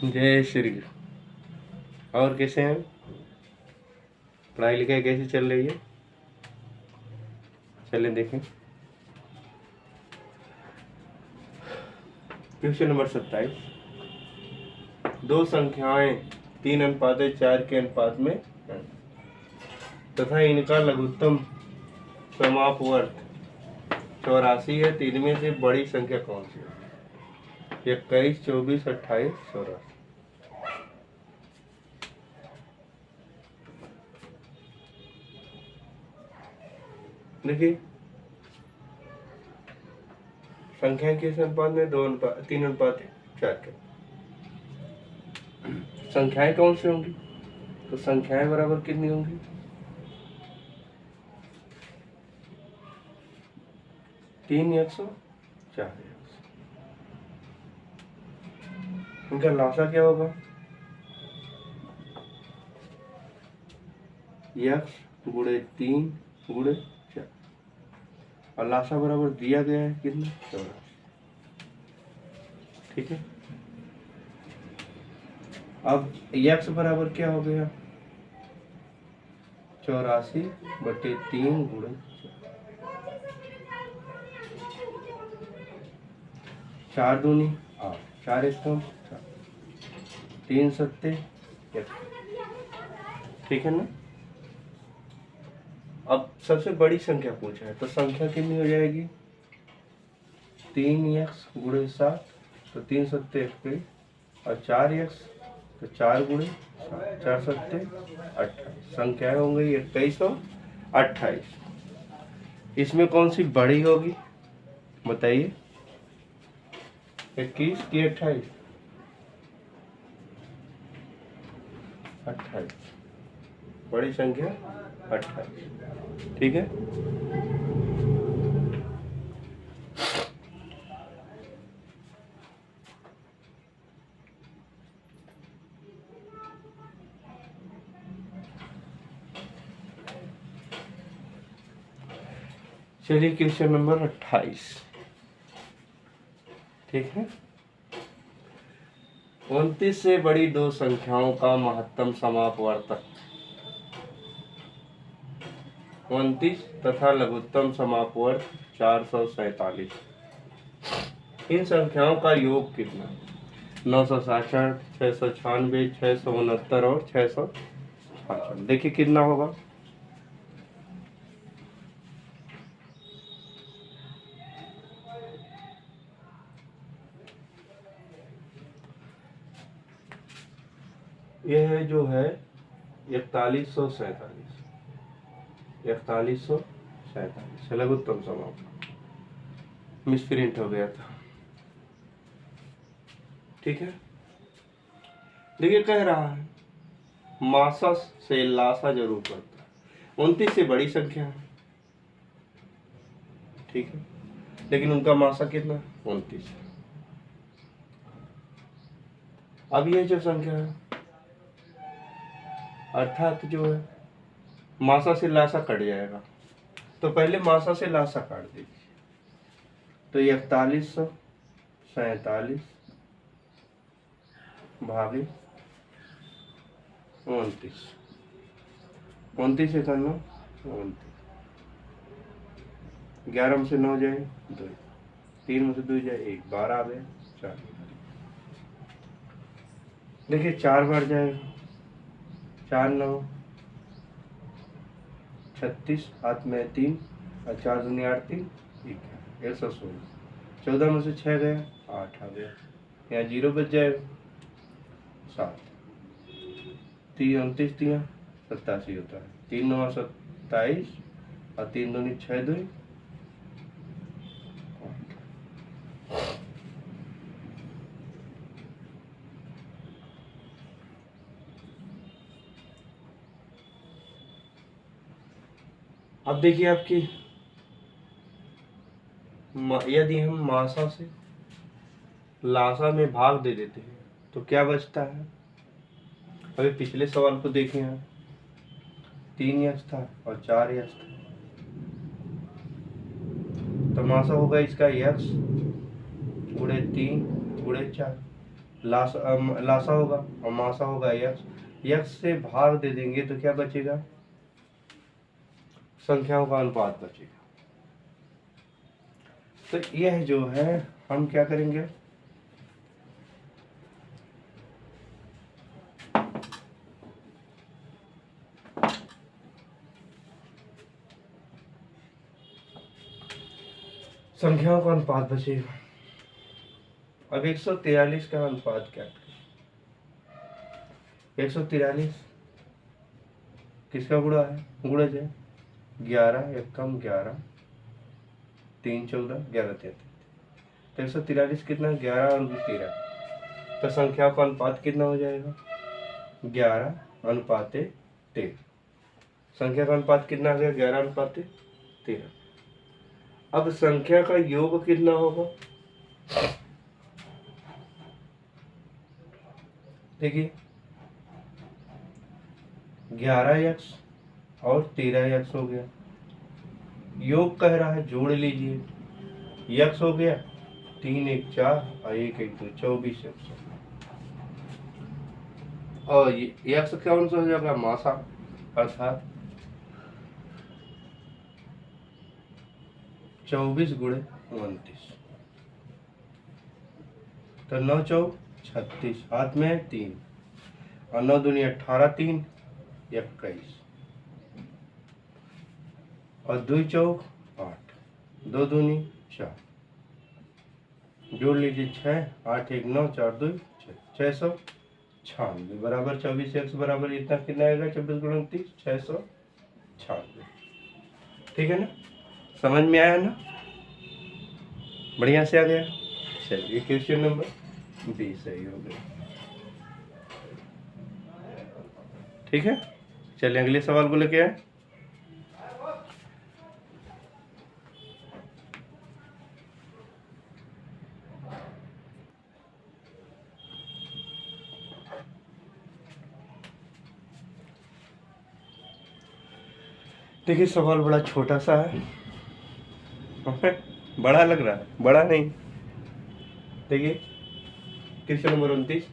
जय श्री कृष्ण। और कैसे हैं? पढ़ाई लिखाई कैसी चल रही है? चलिए देखें। Question number 27। दो संख्याएं 3:4 के अनुपात में हैं तथा इनका लघुत्तम समापवर्त 84 है। तीन में से बड़ी संख्या कौन सी है? 21, 24, 28, 84। देखिए, संख्या किस अनुपात में? 3:4 के। संख्याएं कौन सी होंगी? तो संख्याएं बराबर कितनी होंगी? 3x4। इनका लासा क्या होगा? x गुणे 3 गुणे 4। और लासा बराबर दिया गया है कितना? 84। ठीक है। अब x बराबर क्या हो गया? 84/3 गुणे 4 दूनी 8, 4 1 4, 3 7 1। ठीक है ना? अब सबसे बड़ी संख्या पूछा है तो संख्या कितनी हो जाएगी? 3x गुणे 7, तो 3 7 21, और 4x तो 4 गुणे 7, 4 7 28। संख्याएं हो गई 21 और 28। इसमें कौन सी बड़ी होगी बताइए? 21 की 28? 28 बड़ी संख्या 28। ठीक है। चलिए क्वेश्चन नंबर 28। ठीक है। 29 से बड़ी दो संख्याओं का महत्तम समापवर्तक 29 तथा लघुत्तम समापवर्त 447। इन संख्याओं का योग कितना? 967, 696, 669 और 666। देखिए कितना होगा। यह है जो है 4147। 4147 लघुत्तम समापवर्त मिसप्रिंट हो गया था। ठीक है। देखिए कह रहा है मासा से लासा जरूर पड़ता है। 29 से बड़ी संख्या है। ठीक है। लेकिन उनका मासा कितना? 29 है। अब ये जो संख्या है अर्थात जो है मासा से लासा कट जाएगा, तो पहले मासा से लासा काट दीजिए। तो 4147 भागे 29। 29 से करना 29। 11 में से 9 जाए 2, 3 में से 2 जाए 1, 12 आ गए 4। देखिए 4 बार जाएगा, 4 9 36, हाथ में 3 और 4 दूनी 8 3 116। 14 में से 6 गया 8 आ गया, यहाँ 0 बच जाएगा 7। 29 3 87 होता है। 3 9 27 और 3 दूनी 6 2 8। अब देखिए आपकी यदि हम मासा से लासा में भाग दे देते हैं तो क्या बचता है? अभी पिछले सवाल को देखें यहाँ 3x था और 4x था, तो मासा होगा इसका x गुणे 3 गुणे 4। लासा होगा और मासा होगा यक्स। यक्स से भाग दे देंगे तो क्या बचेगा, संख्याओं का अनुपात बचेगा। तो यह जो है हम क्या करेंगे, संख्याओं का अनुपात बचेगा। अब 143 का अनुपात क्या है, 143 किसका गुणा है, गुणज है। 11 एकम 11, 3 14 11 33। तो 143 कितना, 11 और 13। तो संख्याओं का अनुपात कितना हो जाएगा, 11 अनुपात 13। संख्या का अनुपात कितना आ गया, 11 अनुपात 13। अब संख्या का योग कितना होगा, देखिए 11x और 13x हो गया, योग कह रहा है जोड़ लीजिए। x हो गया 3 1 4 और 1 1 2 24 x। और ये x कौन सा हो जाएगा, मासा, अर्थात 24 गुणे 29। तो 9 चौक 36, हाथ में 3 और 9 दूनी 18, 3 21 और 2 चौक 8, 2 दूनी 4, जोड़ लीजिए 6 8 1 9 4 2 696 बराबर 24x बराबर इतना कितना आएगा, 24 गुणे 29 696। ठीक है ना, समझ में आया ना, बढ़िया से आ गया। चलिए क्वेश्चन नंबर 20 सही हो गया। ठीक है, चलिए अगले सवाल को लेके आए। देखिए सवाल बड़ा छोटा सा है, बड़ा लग रहा है, बड़ा नहीं। देखिए क्वेश्चन नंबर 29,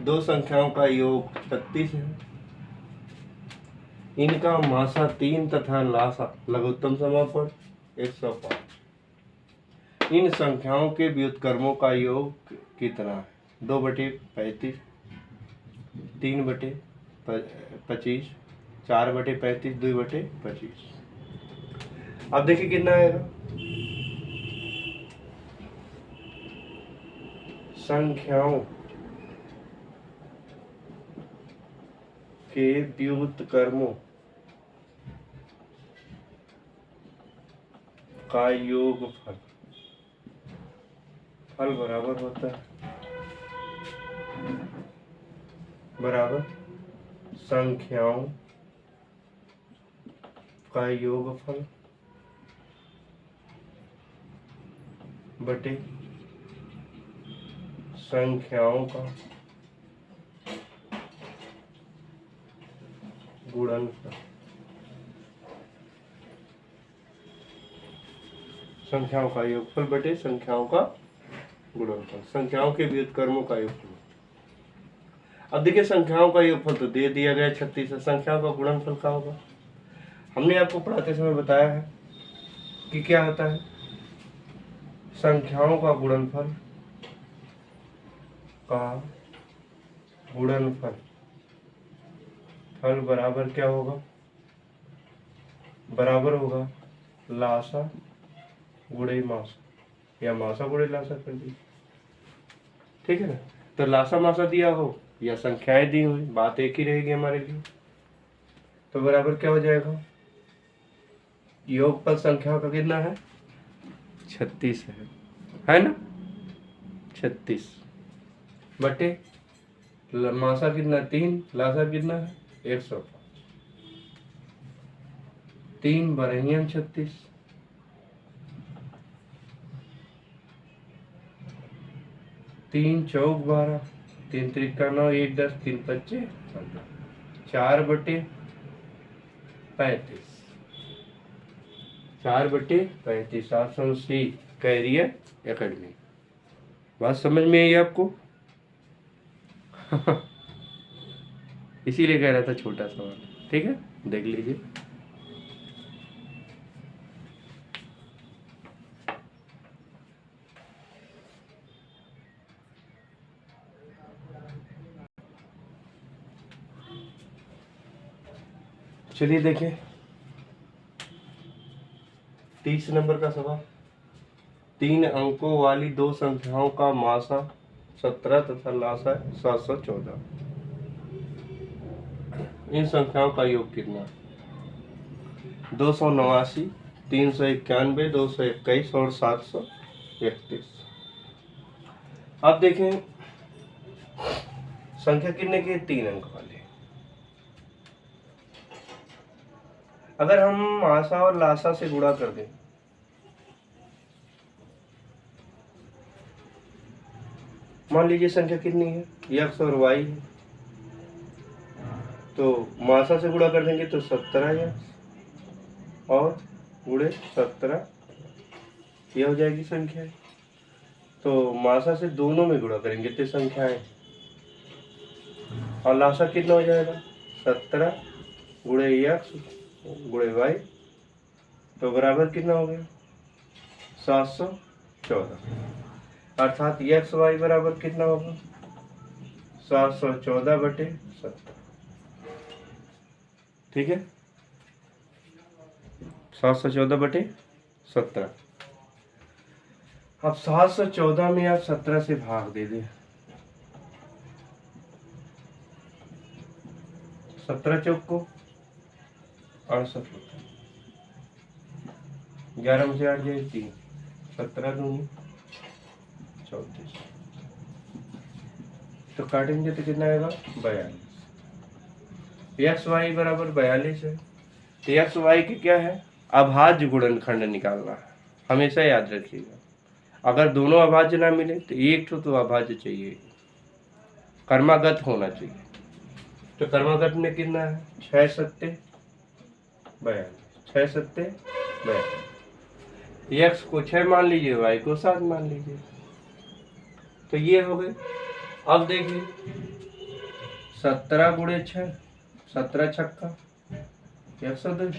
दो संख्याओं का योग 36 है, इनका मासा 3 तथा लासा लघुत्तम समापन 105। इन संख्याओं के व्युत्क्रमों का योग कितना है, 2/35, 3/25, 4/35, 2/25। अब देखिए कितना आएगा, संख्याओं के व्युत्क्रमों का योगफल फल बराबर होता है बराबर संख्याओं का योगफल बटे संख्याओं का गुणनफल। संख्याओं का योगफल बटे संख्याओं का गुणनफल, संख्याओं के व्युत्क्रमों का योगफल। अब देखिए संख्याओं का योगफल तो दे दिया गया 36 है, संख्याओं का गुणनफल क्या होगा, हमने आपको पढ़ाते समय बताया है कि क्या होता है, संख्याओं का गुणनफल फल बराबर क्या होगा, बराबर होगा लासा गुणे मासा या मासा गुणे लासा कर दी। ठीक है ना, तो लासा मासा दिया हो या संख्याएं दी हुई, बात एक ही रहेगी हमारे लिए। तो बराबर क्या हो जाएगा, योगफल संख्या का कितना है, 36 है ना, 36 बटे मासा कितना 3, लासा कितना है 105, 3 बरहियन 36, 3 चौक 12, 3 त्रिका 9, 1 10, 3 25, 4/35, 4/35 880 कैरियर एकेडमी। बात समझ में आई आपको। इसीलिए कह रहा था छोटा सवाल। ठीक है, देख लीजिए। चलिए देखिए 30 नंबर का सवाल। 3 अंकों वाली दो संख्याओं का मासा 17 तथा लासा 714। इन संख्याओं का योग कितना? 289, 391, 221 और 731। आप देखें संख्या कितने की? 3 अंक वाली। अगर हम मासा और लासा से गुणा कर दें, मान लीजिए संख्या कितनी है? x और y है, तो मासा से गुणा कर देंगे तो 17x और गुणे 17 यह हो जाएगी संख्या। तो मासा से दोनों में गुणा करेंगे तो संख्याएं, और लासा कितना हो जाएगा? 17 गुणे x गुणे y, तो बराबर कितना हो गया? 714। अर्थात एक्स वाई बराबर कितना होगा? 714/17। ठीक है, 714/17। अब 714 में आप 17 से भाग दे दें। 17 चौक को 68, 11 में से 8 जाए 3, 17 दूनी 34। तो काटेंगे तो कितना आएगा? 42। एक्स वाई बराबर 42 है। तो एक्स वाई की क्या है? अभाज्य गुणनखंड निकालना है, हमेशा याद रखिएगा। अगर दोनों अभाज्य ना मिले तो एक तो अभाज्य चाहिए, कर्मागत होना चाहिए। तो कर्मागत में कितना है? 6 7 42, 6 7 42। एक्स को 6 मान लीजिए, वाई को 7 मान लीजिए, तो ये हो गए। अब देखिए 17 गुणे 6, 17 छक्का 102,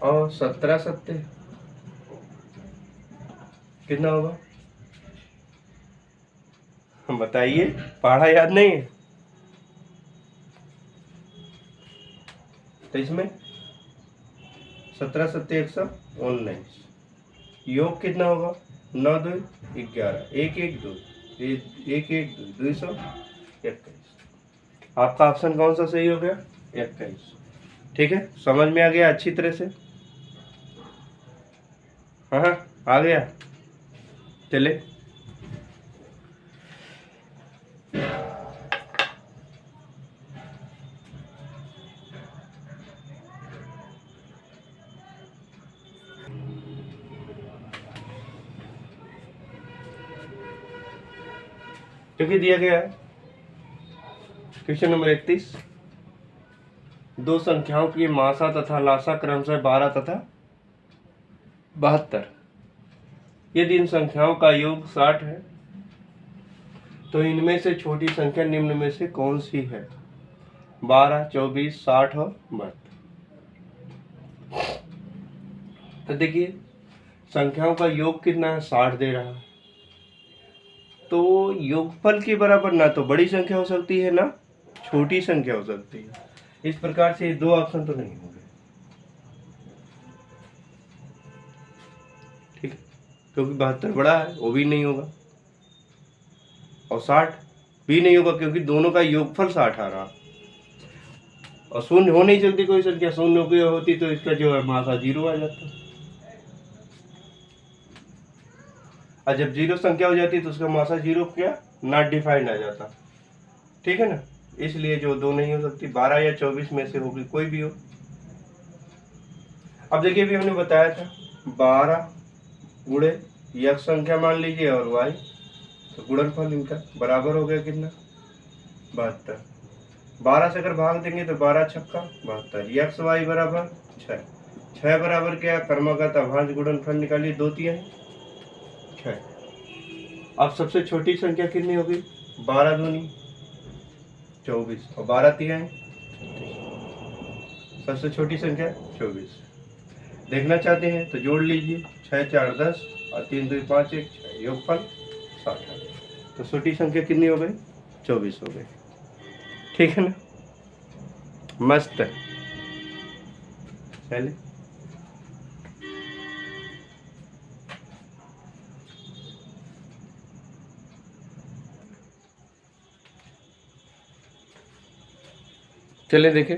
और 17 7 कितना होगा? बताइए, पढ़ा याद नहीं है? तो इसमें 17 7 119, योग कितना होगा? 9 2 11, 1 1 2, 1 1 2, 221। आपका ऑप्शन कौन सा सही हो गया? 21। ठीक है, समझ में आ गया अच्छी तरह से? हाँ आ गया। चले क्योंकि दिया गया है क्वेश्चन नंबर 31, दो संख्याओं की मासा तथा लासा क्रमशः 12 तथा 72। यदि इन संख्याओं का योग 60 है तो इनमें से छोटी संख्या निम्न में से कौन सी है? 12, 24, 60 और 72। तो देखिए संख्याओं का योग कितना है? 60 दे रहा है। तो योगफल के बराबर ना तो बड़ी संख्या हो सकती है ना छोटी संख्या हो सकती है। इस प्रकार से दो ऑप्शन तो नहीं होंगे। ठीक है, क्योंकि 72 बड़ा है, वो भी नहीं होगा, और 60 भी नहीं होगा क्योंकि दोनों का योगफल 60 आ रहा। और शून्य हो नहीं सकती कोई संख्या, शून्य होती तो इसका जो है मासा 0 आ जाता, और जब 0 संख्या हो जाती तो उसका मासा 0 क्या नॉट डिफाइंड आ जाता। ठीक है ना, इसलिए जो दो नहीं हो सकती, 12 या 24 में से होगी कोई भी हो। अब देखिए भी हमने बताया था 12 गुणे यक्ष संख्या मान लीजिए और y, तो गुणनफल इनका बराबर हो गया कितना? 72। 12 से अगर भाग देंगे तो 12 छक्का 72, यक्ष y बराबर 6, 6 बराबर क्या? कर्मगत अभाज्य गुणनफल निकालिए, 2 3 6। अब सबसे छोटी संख्या कितनी होगी? 12 दूनी 24 और 12 तिहाई, सबसे छोटी संख्या 24। देखना चाहते हैं तो जोड़ लीजिए, 6 4 10 और 3 2 5 1 6, योगफल 60। तो छोटी संख्या कितनी हो गई? 24 हो गई। ठीक है ना? मस्त है। चलिए चलिए देखें।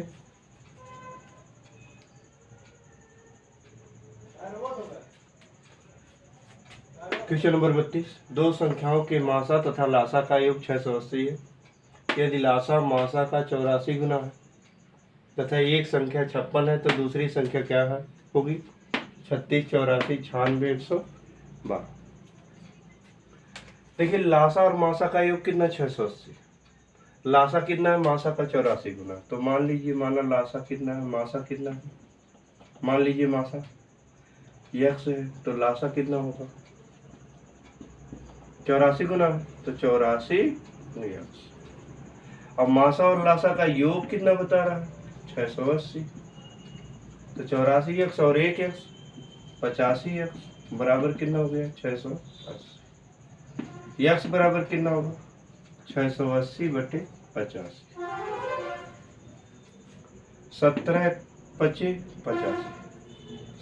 क्वेश्चन नंबर 32, दो संख्याओं के मासा तथा लासा का योग 680 है। यदि लासा मासा का 84 गुना है तथा एक संख्या 56 है तो दूसरी संख्या क्या है होगी? 36 84 96 112। देखिए लासा और मासा का योग कितना? 680। लासा कितना है? मासा का 84 गुना। तो मान लीजिए, माना लासा कितना है, मासा कितना है, मान लीजिए मासा x है तो लासा कितना होगा? 84 गुना है तो 84 x। अब मासा और लासा का योग कितना बता रहा है? 680। तो 84 x और 1 x 85 x बराबर कितना हो गया? 680। x बराबर कितना होगा? 680 बटे 85। 17 पचे 85,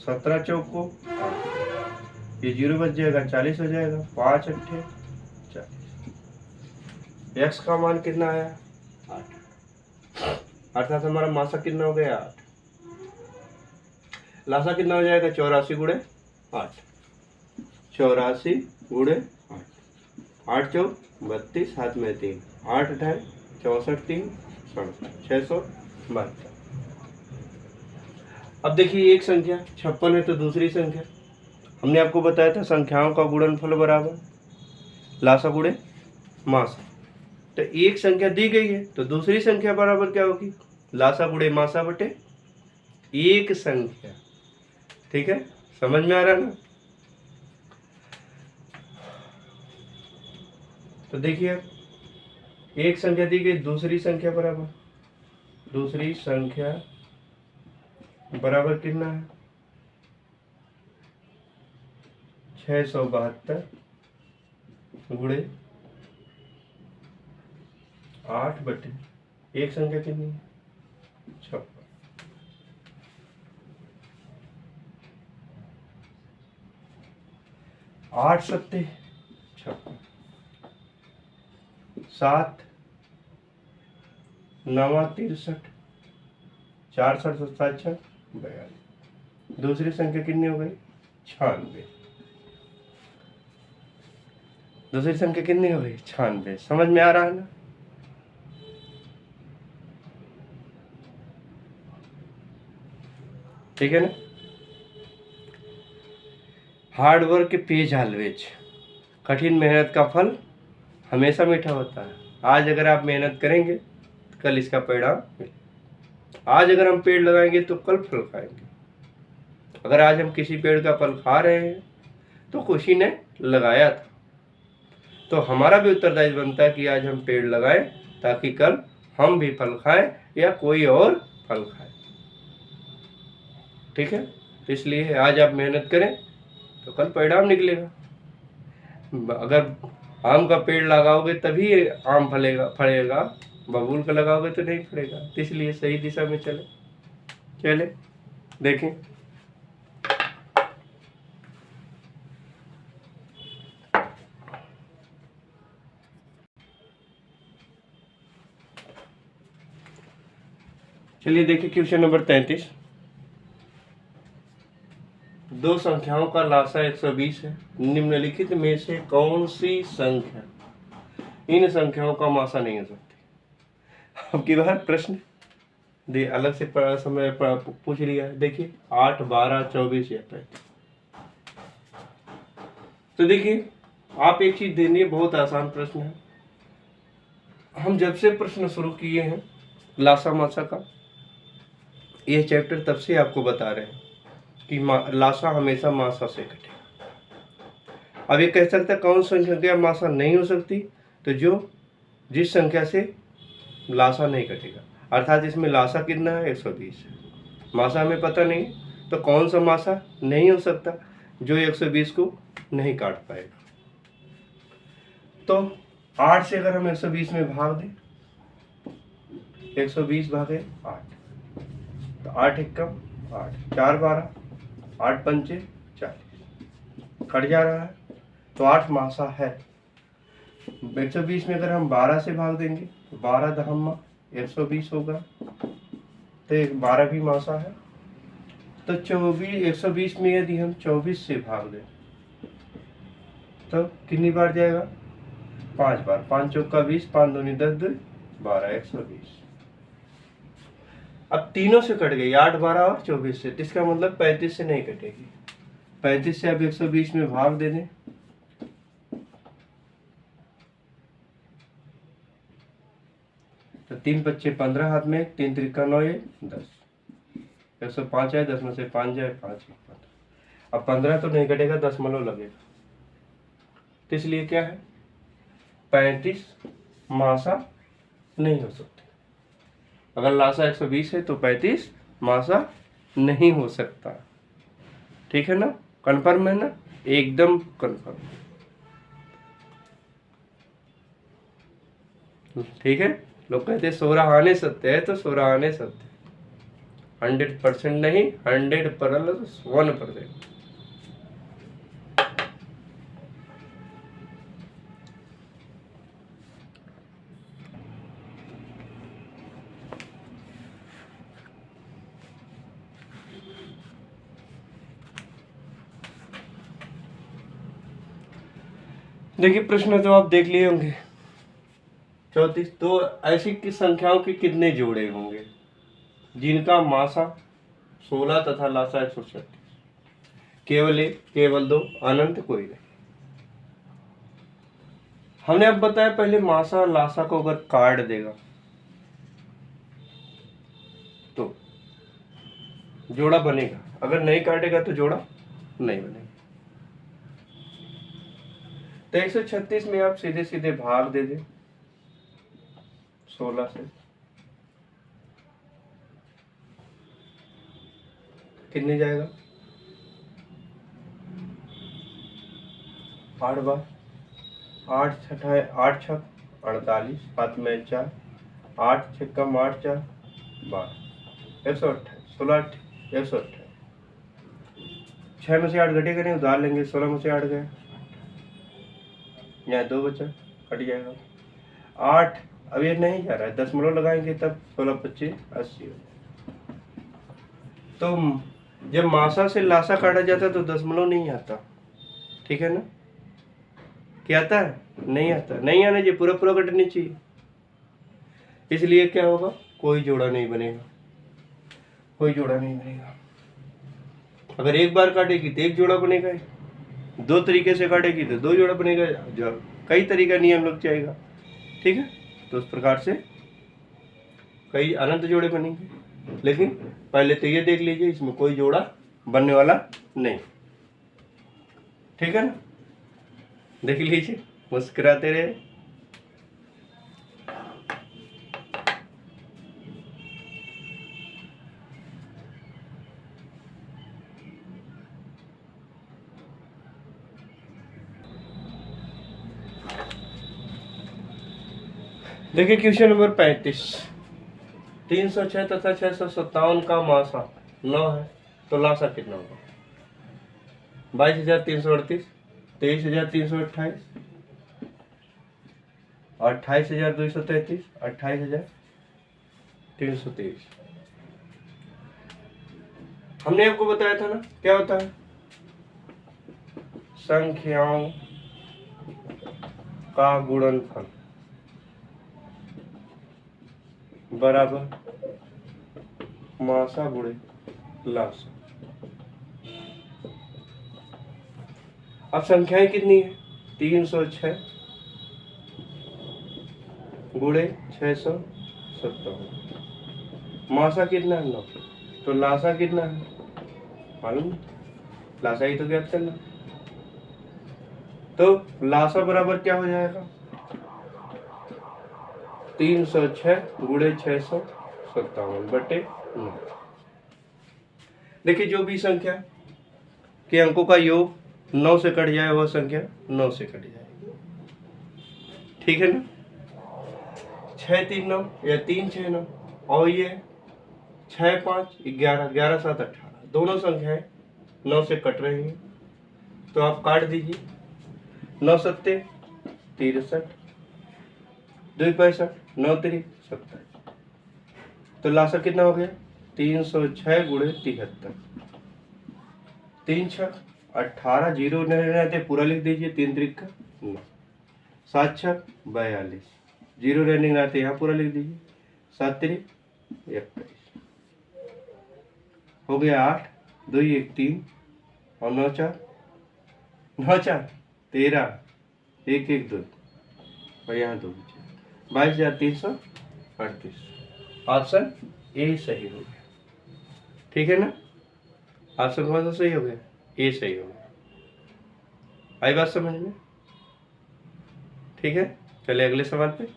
17 चौको 8, ये 0 बच जाएगा, 40 हो जाएगा, 5 अट्ठे 40। x का मान कितना आया? 8। अर्थात हमारा मासा कितना हो गया? 8। लासा कितना हो जाएगा? 84 गुणे 8, 84 गुणे 8, 8 चौक 32, हाथ में 3, 8 अठाई 64 3 672। अब देखिए एक संख्या 56 है तो दूसरी संख्या, हमने आपको बताया था संख्याओं का गुणनफल बराबर लासा गुणे मासा। तो एक संख्या दी गई है तो दूसरी संख्या बराबर क्या होगी? लासा गुणे मासा बटे एक संख्या। ठीक है, समझ में आ रहा है ना? तो देखिए एक संख्या दी गई, दूसरी संख्या बराबर, दूसरी संख्या बराबर कितना है? 672 गुणे 8 बटे एक संख्या कितनी है? 56। 8 सत्ते 56, 7 9 63, 4 7 7 42। दूसरी संख्या कितनी हो गई? 96। दूसरी संख्या कितनी हो गई? 96। समझ में आ रहा है ना? ठीक है ना? हार्ड वर्क पेज ऑलवेज, कठिन मेहनत का फल हमेशा मीठा होता है। आज अगर आप मेहनत करेंगे तो कल इसका परिणाम मिलेगा। आज अगर हम पेड़ लगाएंगे तो कल फल खाएंगे। अगर आज हम किसी पेड़ का फल खा रहे हैं तो किसी ने लगाया था, तो हमारा भी उत्तरदायित्व बनता है कि आज हम पेड़ लगाएं ताकि कल हम भी फल खाएं या कोई और फल खाए। ठीक है, इसलिए आज आप मेहनत करें तो कल परिणाम निकलेगा। अगर आम का पेड़ लगाओगे तभी आम फलेगा, बबूल का लगाओगे तो नहीं फलेगा। तो इसलिए सही दिशा में चले देखें। चलिए देखिए क्वेश्चन नंबर 33, दो संख्याओं का लासा 120 है। निम्नलिखित में से कौन सी संख्या इन संख्याओं का मासा नहीं हो सकती? अब की बार प्रश्न दे अलग से समय पूछ लिया है। देखिए 8 12 24 या 35। तो देखिए आप एक चीज देनी है, बहुत आसान प्रश्न है। हम जब से प्रश्न शुरू किए हैं लासा मासा का, ये चैप्टर तब से आपको बता रहे हैं कि लासा हमेशा मासा से घटे। अब ये कह सकता है कौन सी संख्या मासा नहीं हो सकती, तो जो जिस संख्या से लासा नहीं कटेगा, अर्थात इसमें लासा कितना है 120 है, मासा हमें पता नहीं, तो कौन सा मासा नहीं हो सकता जो 120 को नहीं काट पाएगा। तो 8 से अगर हम 120 में भाग दें, 120 भागे 8, तो 8 एकम 8, 4 12, 8 पंचे 40, कट जा रहा है, तो 8 मासा है। 120 में अगर हम 12 से भाग देंगे तो 12 दहम्मा 120 होगा, तो 12 भी मासा है। तो 24 120 में यदि हम 24 से भाग दें तो कितनी बार जाएगा, 5 बार, 5 चौका 20, 5 दूनी 10, 2 12, 120। अब तीनों से कट गई, 8 12 और 24 से, इसका मतलब 35 से नहीं कटेगी। 35 से अब 120 में भाग दे दें, तो 3 पच्चे 15 हाथ में, 3 त्रिका 9 ये 10, 105 है, 10 में से 5 जाए 5 15। अब 15 तो नहीं कटेगा, दशमलव लगेगा, तो इसलिए क्या है 35 मासा नहीं हो सकते। अगर लासा 120 है तो 35 मासा नहीं हो सकता। ठीक है ना, कन्फर्म है ना, एकदम कन्फर्म। ठीक है, लोग कहते हैं 16 आने सत्य है, तो 16 आने सत्य 100% नहीं, 100%। देखिए प्रश्न तो आप देख लिए होंगे। 34, तो ऐसी की संख्याओं के कितने जोड़े होंगे जिनका मासा 16 तथा लासा 136? केवल एक, केवल दो, अनंत कोई नहीं। हमने अब बताया पहले मासा लासा को अगर काट देगा तो जोड़ा बनेगा, अगर नहीं काटेगा तो जोड़ा नहीं बनेगा। तो 136 में आप सीधे सीधे भाग दे दें 16 से, कितने जाएगा, 8 बार, 8 छठा 8 छक 48, 7 में 4, 8 छक्कम 8 4 12, 128, 16 128। 6 में से 8 घटेगा नहीं, उधार लेंगे, 16 में से 8 गए, यहाँ 2 बचा, कट जाएगा 8। अब ये नहीं जा रहा है, दशमलव लगाएंगे तब 16 25 80। तो जब मासा से लासा काटा जाता है तो दशमलव नहीं आता। ठीक है ना, क्या आता है, नहीं आता, नहीं आना चाहिए, पूरा पूरा कटनी चाहिए। इसलिए क्या होगा, कोई जोड़ा नहीं बनेगा, कोई जोड़ा नहीं बनेगा। अगर एक बार काटेगी तो एक जोड़ा बनेगा, 2 तरीके से काटेगी तो 2 जोड़ा बनेगा, जो कई तरीका नियम लग जाएगा। ठीक है, तो उस प्रकार से कई अनंत जोड़े बनेंगे, लेकिन पहले तो ये देख लीजिए इसमें कोई जोड़ा बनने वाला नहीं। ठीक है ना, देख लीजिए, मुस्कुराते रहे। देखिए क्वेश्चन नंबर 35, 306 तथा 657 का मासा 9 है, तो लासा कितना होगा, 22,338, 23,328, 28,233, 28,323। हमने आपको बताया था ना क्या होता है, संख्याओं का गुणनफल बराबर मासा गुणे लासा। अब संख्याएं कितनी है, 306 गुणे 657, मासा कितना है 9, तो लासा कितना है मालूम, लासा ही तो ज्ञात करना। तो लासा बराबर क्या हो जाएगा, 306 गुणे 657 बटे 9। देखिए जो भी संख्या के अंकों का योग 9 से कट जाए वह संख्या 9 से कट जाएगी, ठीक है ना। 6 3 9 या 3 6 9 और ये 6 5 11 11 7 18 दोनों संख्याएं 9 से कट रही हैं, तो आप काट दीजिए। 9 सत्ते 63, 2 65, 9 3 70, तो लासा कितना हो गया, 306 गुणे 73, 3 6 18, जीरो नहीं रहते पूरा लिख दीजिए, 3 3 9, 7 6 42, जीरो रहने रहते यहाँ पूरा लिख दीजिए, 7 3 21, हो गया 8, 2 1 3 और 9 4 13, 1 1 2 और यहाँ 2 22,338। ऑप्शन ए सही हो गया, ठीक है ना। ऑप्शन कौन सा सही हो गया, ए सही हो गया। आई बात समझ में, ठीक है। चले अगले सवाल पे।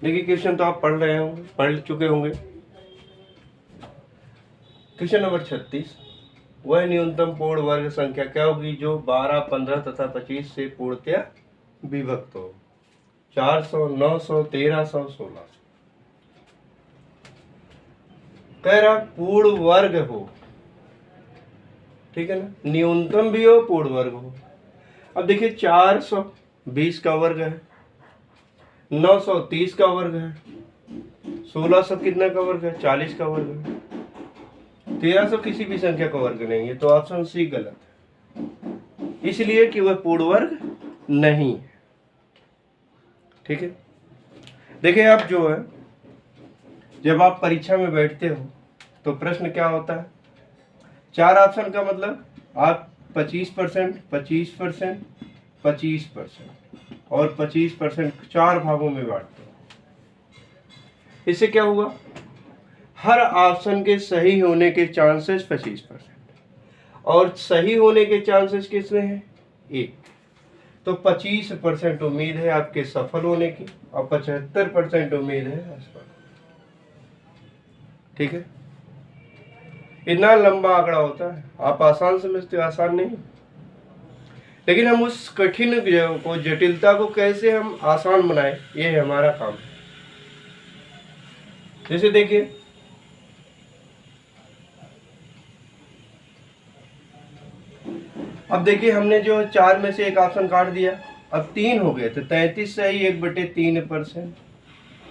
देखिए क्वेश्चन तो आप पढ़ रहे होंगे, पढ़ चुके होंगे। क्वेश्चन नंबर 36, वह न्यूनतम पूर्ण वर्ग संख्या क्या होगी जो 12, 15 तथा 25 से पूर्णतया विभक्त हो। 400, 900, 1300, 1600। कह रहा पूर्ण वर्ग हो, ठीक है ना, न्यूनतम भी हो पूर्ण वर्ग हो। अब देखिए 420 का वर्ग है, 930 का वर्ग है, 1600 कितना का वर्ग है, 40 का वर्ग है, 1300 किसी भी संख्या का वर्ग नहीं है, तो ऑप्शन सी गलत है, इसलिए कि वह पूर्ण वर्ग नहीं है, ठीक है। देखिए आप जो है जब आप परीक्षा में बैठते हो तो प्रश्न क्या होता है, 4 ऑप्शन का मतलब आप 25%, 25%, 25% और 25% 4 भागों में बांटते हो। इससे क्या हुआ, हर ऑप्शन के सही होने के चांसेस 25% और सही होने के चांसेस कितने हैं, 1। तो 25% उम्मीद है आपके सफल होने की और 75% उम्मीद है असफल, ठीक है। इतना लंबा आंकड़ा होता है, आप आसान समझते हो, आसान नहीं, लेकिन हम उस कठिन को, जटिलता को कैसे हम आसान बनाए, ये है हमारा काम। जैसे देखिए अब देखिए हमने जो 4 में से एक ऑप्शन काट दिया, अब 3 हो गए, तो 33 सही 1/3%,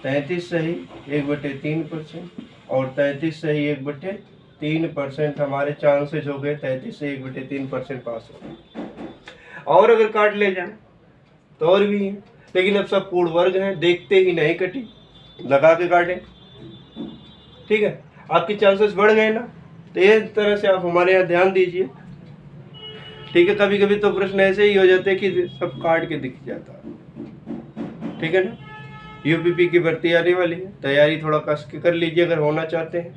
33 सही 1/3% और 33 सही 1/3% हमारे चांसेस हो गए, 33 से 1/3% पास हो गए। और अगर काट ले जाए तो और भी है, लेकिन अब सब पूर्ण वर्ग हैं, देखते ही नहीं कटी, लगा के काटें, ठीक है, आपके चांसेस बढ़ गए ना। तो इस तरह से आप हमारे यहाँ ध्यान दीजिए, ठीक है। कभी कभी तो प्रश्न ऐसे ही हो जाते हैं कि सब काट के दिख जाता है, ठीक है ना। यूपीपी की भर्ती आने वाली है, तैयारी थोड़ा कस के कर लीजिए अगर होना चाहते हैं,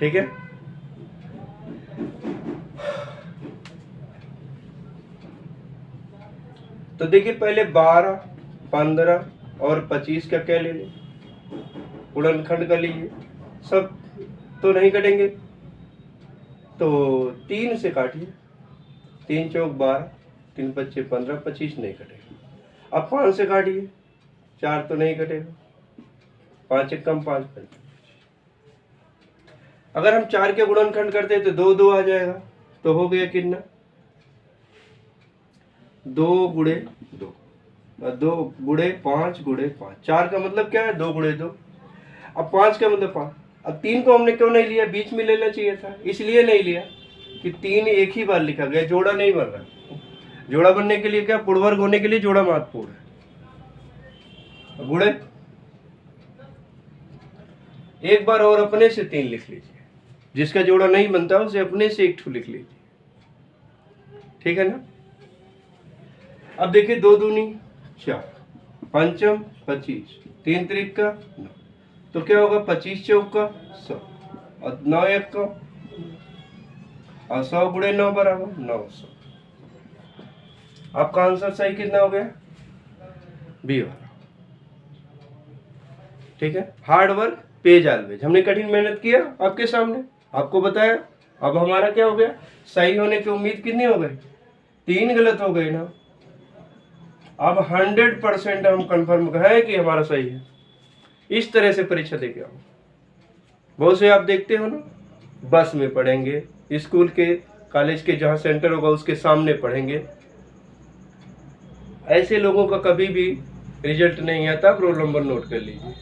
ठीक है। तो देखिए पहले 12, 15 और 25 का क्या ले लें, गुणनखंड कर लीजिए, सब तो नहीं कटेंगे तो 3 से काटिए, 3 चौक 12, 3 पच्चे 15, 25 नहीं कटेगा। अब 5 से काटिए, 4 तो नहीं कटेगा, 5 एक कम 5 5। अगर हम 4 के गुणनखंड करते हैं तो 2 2 आ जाएगा, तो हो गया कितना, 2 गुणे 2, 2 गुणे 5 गुणे 5, 4 का मतलब क्या है 2 गुणे 2, अब 5 का मतलब 5। अब 3 को हमने क्यों नहीं लिया, बीच में लेना चाहिए था, इसलिए नहीं लिया कि 3 एक ही बार लिखा गया, जोड़ा नहीं बन रहा। जोड़ा बनने के लिए क्या, पूर्ण वर्ग होने के लिए जोड़ा महत्वपूर्ण है। गुणे एक बार और अपने से 3 लिख लीजिए, जिसका जोड़ा नहीं बनता उसे अपने से 1 लिख लीजिए, ठीक है ना। अब देखिए 2 दूनी 4, पंचम 25, 3 त्रिक का 9, तो क्या होगा 25 चौका 100 और 9 एक का, और 100 गुणे 9 बराबर 900। आपका आंसर सही कितना हो गया, बी वाला, ठीक है। हार्ड वर्क पेज ऑलवेज, हमने कठिन मेहनत किया आपके सामने, आपको बताया। अब हमारा क्या हो गया, सही होने की उम्मीद कितनी हो गई, 3 गलत हो गए ना। अब 100% हम कंफर्म है कि हमारा सही है। इस तरह से परीक्षा देके आओ। बहुत से आप देखते हो ना, बस में पढ़ेंगे, स्कूल के कॉलेज के जहाँ सेंटर होगा उसके सामने पढ़ेंगे, ऐसे लोगों का कभी भी रिजल्ट नहीं आता। आप रोल नंबर नोट कर लीजिए,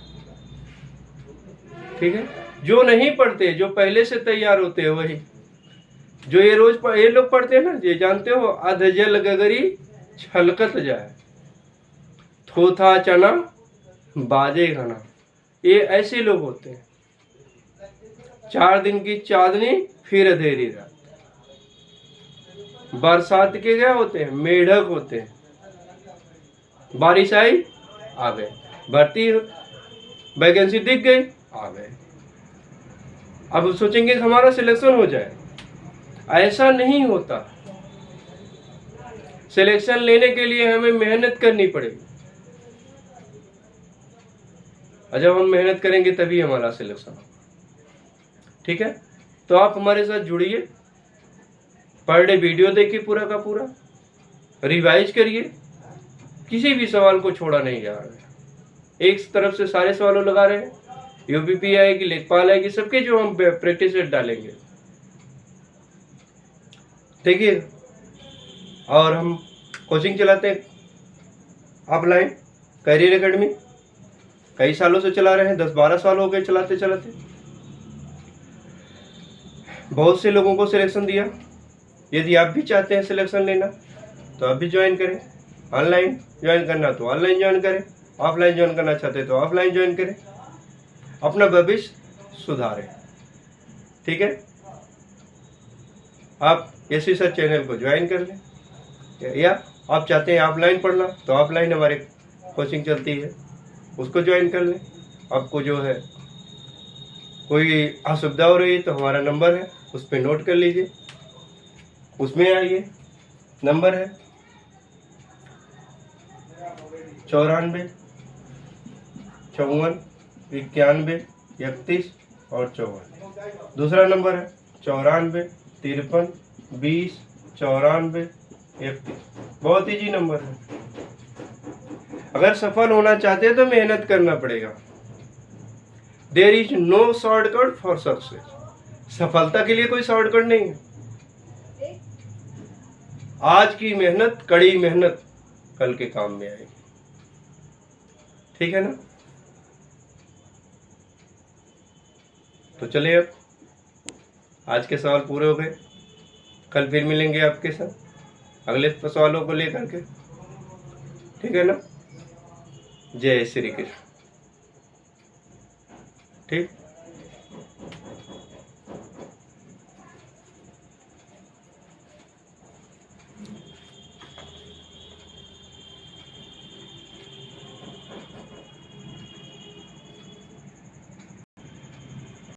ठीक है। जो नहीं पढ़ते, जो पहले से तैयार होते हैं, वही जो ये लोग पढ़ते हैं ना, ये जानते हो, अध जल गगरी छलकत जाए, थोथा चना बाजे घना, ये ऐसे लोग होते हैं। 4 दिन की चांदनी फिर अंधेरी रात, बरसात के क्या होते हैं, मेढक होते हैं, बारिश आई आ गए, भर्ती वैकेंसी दिख गई आ गए। अब सोचेंगे कि हमारा सिलेक्शन हो जाए, ऐसा नहीं होता। सिलेक्शन लेने के लिए हमें मेहनत करनी पड़ेगी, और जब हम मेहनत करेंगे तभी हमारा सिलेक्शन होगा, ठीक है। तो आप हमारे साथ जुड़िए, पर डे वीडियो देखिए, पूरा का पूरा रिवाइज करिए, किसी भी सवाल को छोड़ा नहीं जा रहा है। एक तरफ से सारे सवालों लगा रहे हैं, यूपीपी आएगी, लेखपाल आएगी, सबके जो हम प्रैक्टिस सेट डालेंगे, देखिए। और हम कोचिंग चलाते हैं ऑफलाइन, करियर एकेडमी, कई सालों से चला रहे हैं, 10-12 साल हो गए चलाते चलाते। बहुत से लोगों को सिलेक्शन दिया। यदि आप भी चाहते हैं सिलेक्शन लेना तो आप भी ज्वाइन करें। ऑनलाइन ज्वाइन करना तो ऑनलाइन ज्वाइन करें, ऑफलाइन ज्वाइन करना चाहते तो ऑफलाइन ज्वाइन करें, अपना भविष्य सुधारें, ठीक है। आप यसी सर चैनल को ज्वाइन कर लें, या आप चाहते हैं ऑफलाइन पढ़ना तो ऑफलाइन हमारे कोचिंग चलती है, उसको ज्वाइन कर लें। आपको जो है कोई असुविधा हो रही है तो हमारा नंबर है, उस पर नोट कर लीजिए, उसमें आइए। नंबर है 94 54 91 31 और 54। दूसरा नंबर है 94 53 20 94 31। बहुत ईजी नंबर है। अगर सफल होना चाहते हैं तो मेहनत करना पड़ेगा। There is no shortcut for success. सफलता के लिए कोई शॉर्टकट नहीं है। आज की मेहनत, कड़ी मेहनत कल के काम में आएगी, ठीक है ना। तो चलिए, अब आज के सवाल पूरे हो गए। कल फिर मिलेंगे आपके साथ अगले सवालों को लेकर के, ठीक है ना। जय श्री कृष्ण, ठीक।